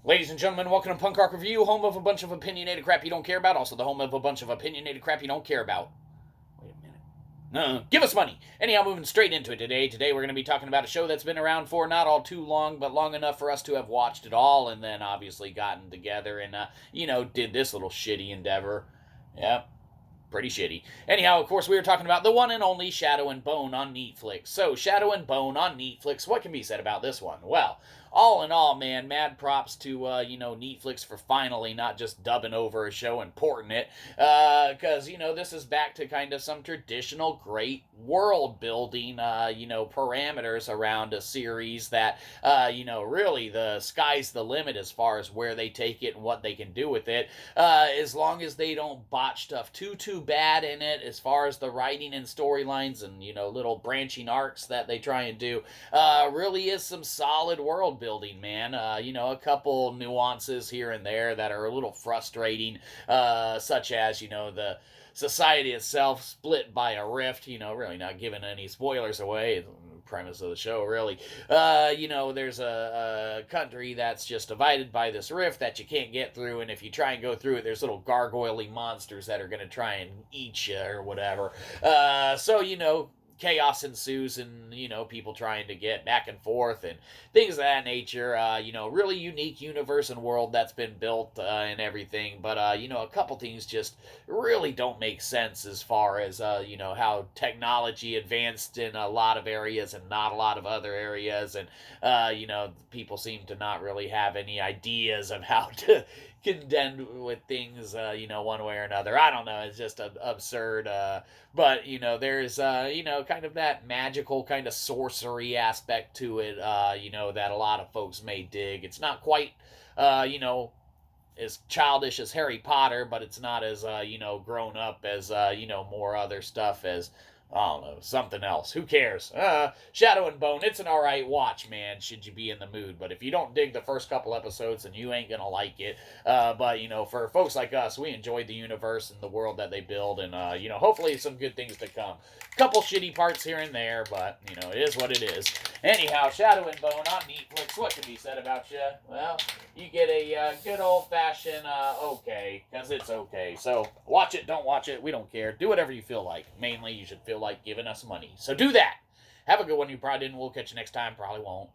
Ladies and gentlemen, welcome to Punk Rock Review, home of a bunch of opinionated crap you don't care about, also the home of a bunch of opinionated crap you don't care about. Wait a minute. No, give us money. Anyhow, moving straight into it today. Today we're going to be talking about a show that's been around for not all too long, but long enough for us to have watched it all, and then obviously gotten together and, did this little shitty endeavor. Yep. Pretty shitty. Anyhow, of course, we were talking about the one and only Shadow and Bone on neatflix. So, Shadow and Bone on neatflix, what can be said about this one? Well, all in all, man, mad props to, neatflix for finally not just dubbing over a show and porting it. Because, this is back to kind of some traditional great world building, parameters around a series that, really the sky's the limit as far as where they take it and what they can do with it. As long as they don't botch stuff too bad in it as far as the writing and storylines and little branching arcs that they try and do. Really is some solid world building, man. A couple nuances here and there that are a little frustrating, such as the society itself split by a rift. Really not giving any spoilers away. Premise of the show, really. There's a country that's just divided by this rift that you can't get through, and if you try and go through it, there's little gargoyle monsters that are going to try and eat you or whatever. Chaos ensues and people trying to get back and forth and things of that nature. Really unique universe and world that's been built and everything, but a couple things just really don't make sense as far as how technology advanced in a lot of areas and not a lot of other areas, and people seem to not really have any ideas of how to contend with things, one way or another. I don't know. It's just absurd. But there's kind of that magical kind of sorcery aspect to it. That a lot of folks may dig. It's not quite, as childish as Harry Potter, but it's not as grown up as more other stuff as. I don't know, something else. Who cares? Shadow and Bone, it's an alright watch, man, should you be in the mood. But if you don't dig the first couple episodes, then you ain't gonna like it. But, for folks like us, we enjoyed the universe and the world that they build, and, hopefully some good things to come. Couple shitty parts here and there, but, it is what it is. Anyhow, Shadow and Bone on neatflix, what can be said about you? Well, you get a good old-fashioned okay, because it's okay. So, watch it, don't watch it, we don't care. Do whatever you feel like. Mainly, you should feel like giving us money. So do that. Have a good one, you probably didn't. We'll catch you next time. Probably won't.